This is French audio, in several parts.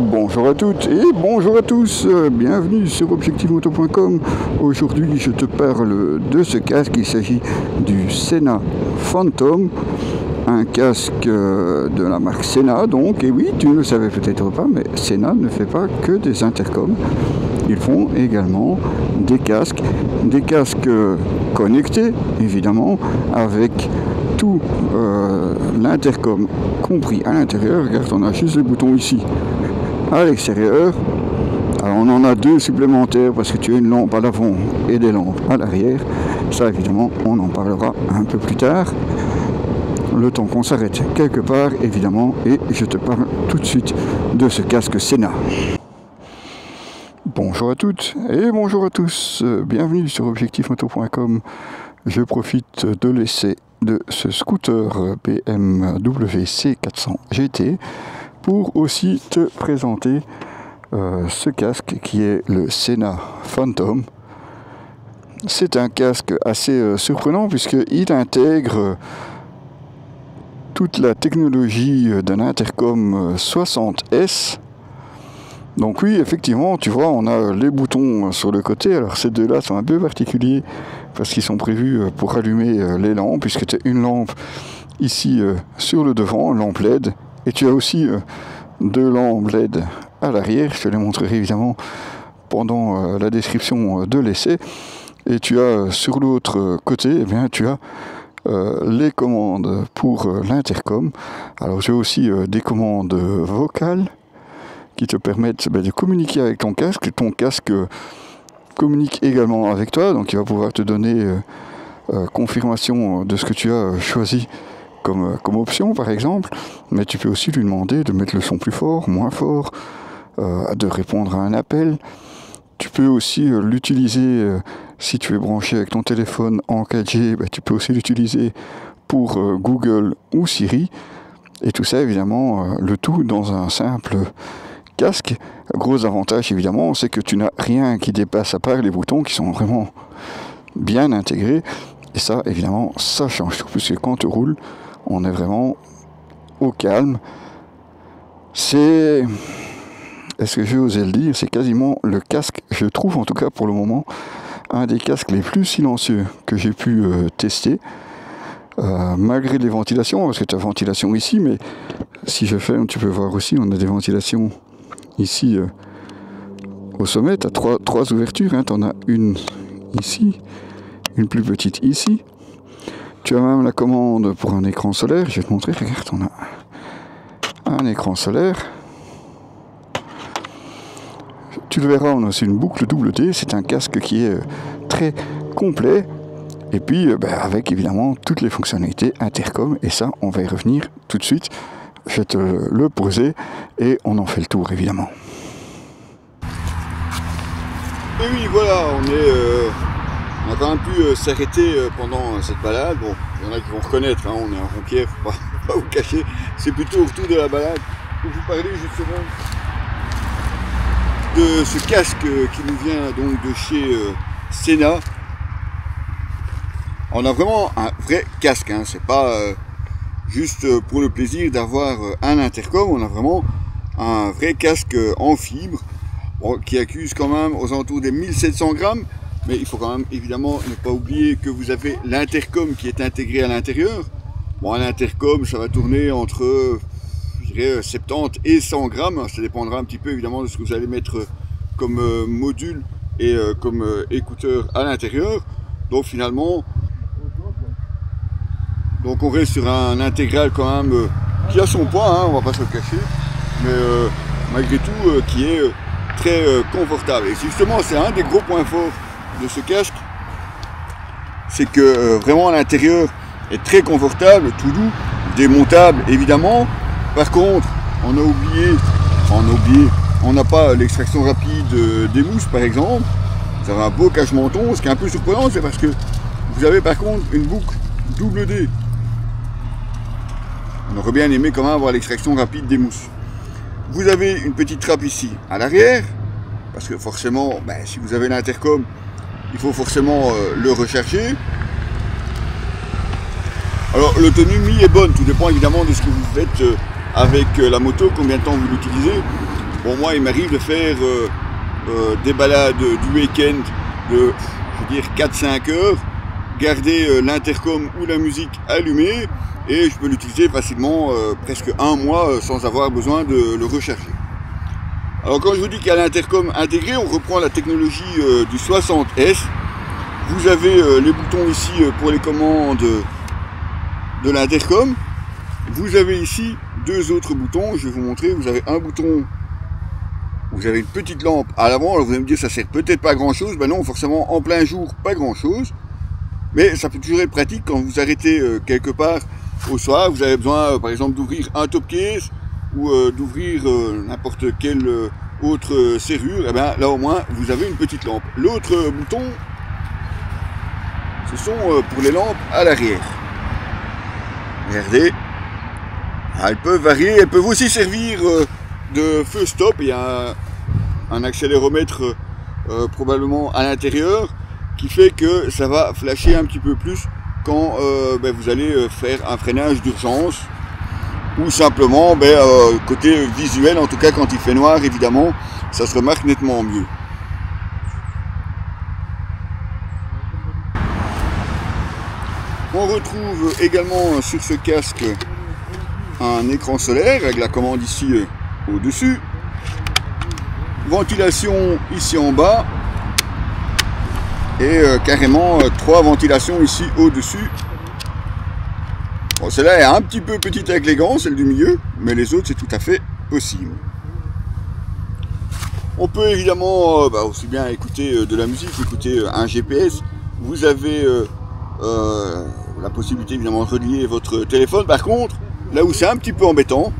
Bonjour à toutes et bonjour à tous, bienvenue sur objectivemoto.com. Aujourd'hui je te parle de ce casque, il s'agit du Sena Phantom, un casque de la marque Sena donc, et oui tu ne le savais peut-être pas, mais Sena ne fait pas que des intercoms, ils font également des casques connectés évidemment, avec tout l'intercom compris à l'intérieur. Regarde, on a juste les boutons ici à l'extérieur. Alors on en a deux supplémentaires parce que tu as une lampe à l'avant et des lampes à l'arrière. Ça évidemment on en parlera un peu plus tard, le temps qu'on s'arrête quelque part évidemment, et je te parle tout de suite de ce casque Sena. Bonjour à toutes et bonjour à tous, bienvenue sur objectivemoto.com. Je profite de l'essai de ce scooter BMW C400 GT pour aussi te présenter ce casque qui est le Sena Phantom. C'est un casque assez surprenant puisqu'il intègre toute la technologie d'un intercom 60S. Donc oui, effectivement, tu vois, on a les boutons sur le côté. Alors ces deux-là sont un peu particuliers parce qu'ils sont prévus pour allumer les lampes, puisque tu as une lampe ici sur le devant, lampe LED, et tu as aussi deux lampes LED à l'arrière. Je te les montrerai évidemment pendant la description de l'essai. Et tu as sur l'autre côté, eh bien, tu as les commandes pour l'intercom. Alors j'ai aussi des commandes vocales qui te permettent de communiquer avec ton casque. Ton casque communique également avec toi, donc il va pouvoir te donner confirmation de ce que tu as choisi comme option par exemple, mais tu peux aussi lui demander de mettre le son plus fort, moins fort, de répondre à un appel. Tu peux aussi l'utiliser si tu es branché avec ton téléphone en 4G, tu peux aussi l'utiliser pour Google ou Siri, et tout ça évidemment, le tout dans un simple casque. Gros avantage évidemment, c'est que tu n'as rien qui dépasse à part les boutons qui sont vraiment bien intégrés, et ça évidemment ça change tout, puisque quand tu roules on est vraiment au calme. Est-ce que je vais oser le dire, c'est quasiment le casque, je trouve en tout cas pour le moment, un des casques les plus silencieux que j'ai pu tester, malgré les ventilations, parce que tu as ventilation ici, mais si je ferme tu peux voir aussi, on a des ventilations ici au sommet. Tu as trois ouvertures, tu en as une ici, une plus petite ici. Tu as même la commande pour un écran solaire, je vais te montrer, regarde, on a un écran solaire. Tu le verras, on a aussi une boucle double D, c'est un casque qui est très complet, et puis avec évidemment toutes les fonctionnalités intercom, et ça on va y revenir tout de suite. Je vais te le poser et on en fait le tour évidemment. Et oui, voilà, on a quand même pu s'arrêter pendant cette balade. Bon, il y en a qui vont reconnaître, on est en Ronquière, faut pas vous cacher. C'est plutôt au retour de la balade pour vous parler justement de ce casque qui nous vient donc de chez Sena. On a vraiment un vrai casque, c'est pas juste pour le plaisir d'avoir un intercom. On a vraiment un vrai casque en fibre, qui accuse quand même aux alentours des 1700 grammes, mais il faut quand même évidemment ne pas oublier que vous avez l'intercom qui est intégré à l'intérieur. Bon, un intercom ça va tourner entre je dirais 70 et 100 grammes, ça dépendra un petit peu évidemment de ce que vous allez mettre comme module et comme écouteur à l'intérieur. Donc finalement, donc on reste sur un intégral quand même qui a son poids, on va pas se le cacher, mais malgré tout qui est très confortable. Et justement c'est un des gros points forts de ce casque, c'est que vraiment l'intérieur est très confortable, tout doux, démontable évidemment. Par contre on n'a pas l'extraction rapide des mousses par exemple. Vous avez un beau cache-menton. Ce qui est un peu surprenant, c'est parce que vous avez par contre une boucle double D. On aurait bien aimé quand même avoir l'extraction rapide des mousses. Vous avez une petite trappe ici à l'arrière, parce que forcément, si vous avez l'intercom, il faut forcément le recharger. Alors l'autonomie est bonne, tout dépend évidemment de ce que vous faites avec la moto, combien de temps vous l'utilisez. Bon, moi, il m'arrive de faire des balades du week-end de, je veux dire, 4-5 heures, garder l'intercom ou la musique allumée, et je peux l'utiliser facilement presque un mois sans avoir besoin de le recharger. Alors quand je vous dis qu'il y a l'intercom intégré, on reprend la technologie du 60S. Vous avez les boutons ici pour les commandes de l'intercom. Vous avez ici deux autres boutons, je vais vous montrer. Vous avez un bouton, vous avez une petite lampe à l'avant. Alors vous allez me dire ça sert peut-être pas à grand chose. Ben non, forcément en plein jour pas grand chose. Mais ça peut toujours être pratique quand vous arrêtez quelque part au soir. Vous avez besoin par exemple d'ouvrir un top case ou d'ouvrir n'importe quelle autre serrure. Et bien là au moins vous avez une petite lampe. L'autre bouton, ce sont pour les lampes à l'arrière. Regardez. Elles peuvent varier, elles peuvent aussi servir de feu stop. Il y a un accéléromètre probablement à l'intérieur qui fait que ça va flasher un petit peu plus quand vous allez faire un freinage d'urgence ou simplement côté visuel, en tout cas quand il fait noir évidemment, ça se remarque nettement mieux. On retrouve également sur ce casque un écran solaire avec la commande ici au-dessus. Ventilation ici en bas. Et carrément 3 ventilations ici au-dessus. Bon, celle-là est un petit peu petite avec les gants, celle du milieu, mais les autres c'est tout à fait possible. On peut évidemment aussi bien écouter de la musique, écouter un GPS. Vous avez la possibilité évidemment de relier votre téléphone. Par contre, là où c'est un petit peu embêtant,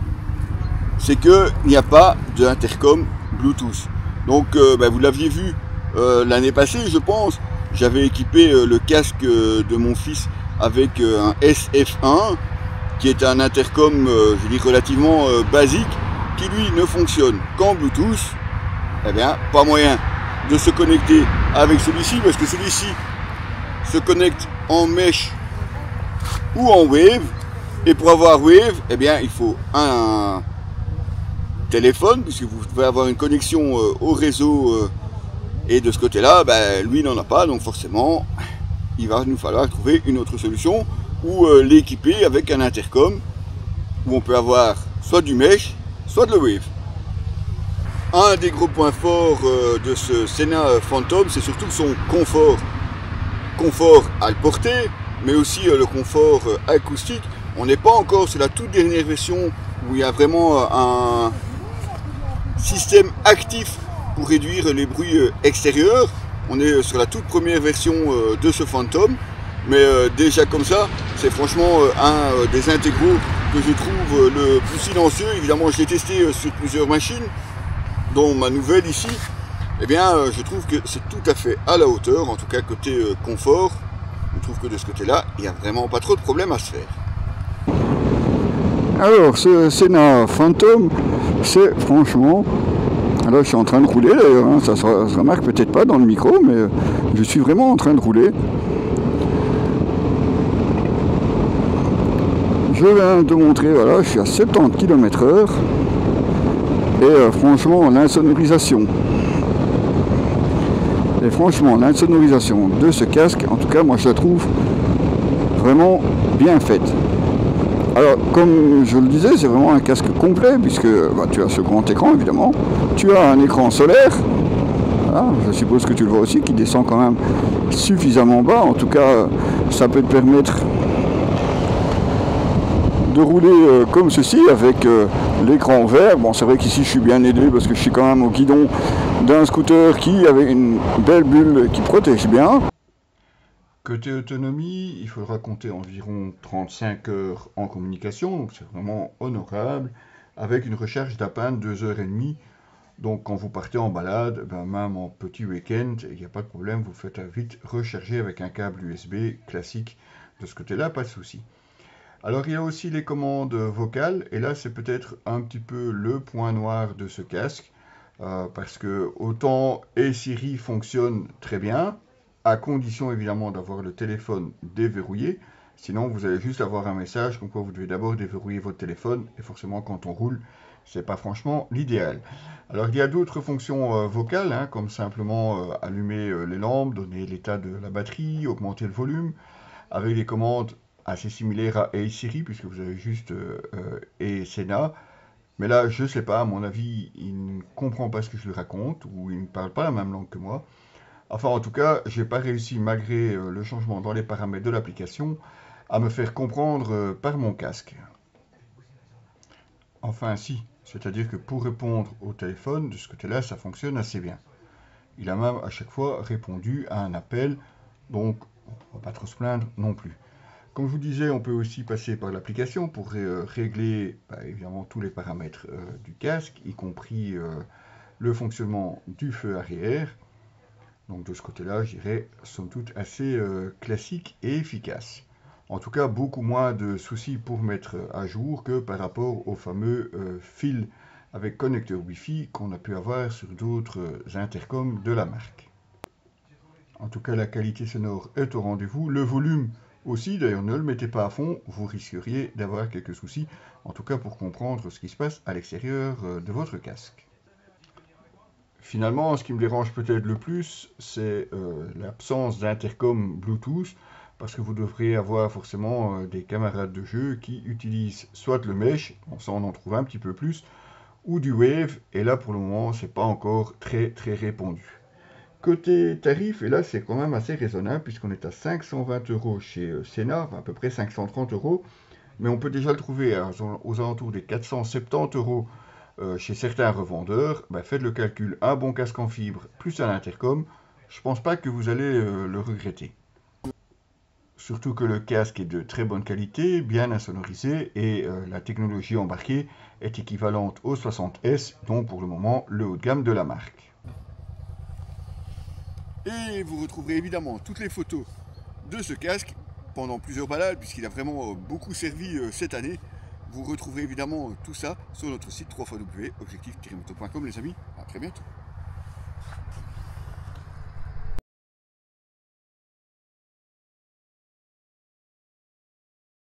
c'est qu'il n'y a pas d'intercom Bluetooth. Donc vous l'aviez vu l'année passée, je pense, j'avais équipé le casque de mon fils avec un SF1 qui est un intercom je dis relativement basique qui lui ne fonctionne qu'en Bluetooth. Eh bien pas moyen de se connecter avec celui-ci parce que celui-ci se connecte en mesh ou en wave, et pour avoir wave, eh bien il faut un téléphone puisque vous devez avoir une connexion au réseau et de ce côté-là, lui n'en a pas, donc forcément il va nous falloir trouver une autre solution ou l'équiper avec un intercom où on peut avoir soit du mesh, soit de la wave. Un des gros points forts de ce Sena Phantom, c'est surtout son confort. Confort à le porter, mais aussi le confort acoustique. On n'est pas encore sur la toute dernière version où il y a vraiment un système actif pour réduire les bruits extérieurs. On est sur la toute première version de ce Phantom, mais déjà comme ça, c'est franchement un des intégraux que je trouve le plus silencieux. Évidemment, je l'ai testé sur plusieurs machines, dont ma nouvelle ici. Eh bien, je trouve que c'est tout à fait à la hauteur, en tout cas côté confort. Je trouve que de ce côté-là, il n'y a vraiment pas trop de problème à se faire. Alors, ce Sena Phantom, c'est franchement... Là, je suis en train de rouler d'ailleurs, hein, ça se remarque peut-être pas dans le micro, mais je suis vraiment en train de rouler. Je viens de montrer, voilà, je suis à 70 km/h. Et franchement, l'insonorisation. Et franchement, l'insonorisation de ce casque, en tout cas, moi je la trouve vraiment bien faite. Alors, comme je le disais, c'est vraiment un casque complet, puisque tu as ce grand écran, évidemment. Tu as un écran solaire, voilà, je suppose que tu le vois aussi, qui descend quand même suffisamment bas. En tout cas, ça peut te permettre de rouler comme ceci, avec l'écran vert. Bon, c'est vrai qu'ici, je suis bien aidé, parce que je suis quand même au guidon d'un scooter qui avait une belle bulle qui protège bien. Côté autonomie, il faudra compter environ 35 heures en communication, donc c'est vraiment honorable, avec une recharge d'à peine 2h30. Donc quand vous partez en balade, même en petit week-end, il n'y a pas de problème, vous faites vite recharger avec un câble USB classique. De ce côté-là, pas de souci. Alors il y a aussi les commandes vocales, et là c'est peut-être un petit peu le point noir de ce casque, parce que autant Siri fonctionne très bien, à condition évidemment d'avoir le téléphone déverrouillé. Sinon vous allez juste avoir un message comme quoi vous devez d'abord déverrouiller votre téléphone, et forcément quand on roule, c'est pas franchement l'idéal. Alors il y a d'autres fonctions vocales, hein, comme simplement allumer les lampes, donner l'état de la batterie, augmenter le volume, avec des commandes assez similaires à Hey Siri, puisque vous avez juste Hey Sena. Mais là, je sais pas, à mon avis, il ne comprend pas ce que je lui raconte, ou il ne parle pas la même langue que moi. Enfin, en tout cas, j'ai pas réussi, malgré le changement dans les paramètres de l'application, à me faire comprendre par mon casque. Enfin, si, c'est-à-dire que pour répondre au téléphone, de ce côté-là, ça fonctionne assez bien. Il a même à chaque fois répondu à un appel, donc on va pas trop se plaindre non plus. Comme je vous disais, on peut aussi passer par l'application pour régler évidemment tous les paramètres du casque, y compris le fonctionnement du feu arrière. Donc de ce côté-là, je dirais, somme toute, assez classique et efficace. En tout cas, beaucoup moins de soucis pour mettre à jour que par rapport au fameux fil avec connecteur Wi-Fi qu'on a pu avoir sur d'autres intercoms de la marque. En tout cas, la qualité sonore est au rendez-vous. Le volume aussi, d'ailleurs, ne le mettez pas à fond, vous risqueriez d'avoir quelques soucis, en tout cas pour comprendre ce qui se passe à l'extérieur de votre casque. Finalement, ce qui me dérange peut-être le plus, c'est l'absence d'intercom Bluetooth, parce que vous devriez avoir forcément des camarades de jeu qui utilisent soit le mesh, bon ça on en trouve un petit peu plus, ou du Wave, et là pour le moment c'est pas encore très répandu. Côté tarif, et là c'est quand même assez raisonnable, puisqu'on est à 520 € chez Sena, à peu près 530 €, mais on peut déjà le trouver aux alentours des 470 € chez certains revendeurs. Faites le calcul, un bon casque en fibre plus un intercom, je pense pas que vous allez le regretter. Surtout que le casque est de très bonne qualité, bien insonorisé, et la technologie embarquée est équivalente au 60S, donc pour le moment le haut de gamme de la marque. Et vous retrouverez évidemment toutes les photos de ce casque pendant plusieurs balades, puisqu'il a vraiment beaucoup servi cette année. Vous retrouverez évidemment tout ça sur notre site www.objectif-moto.com, les amis. À très bientôt.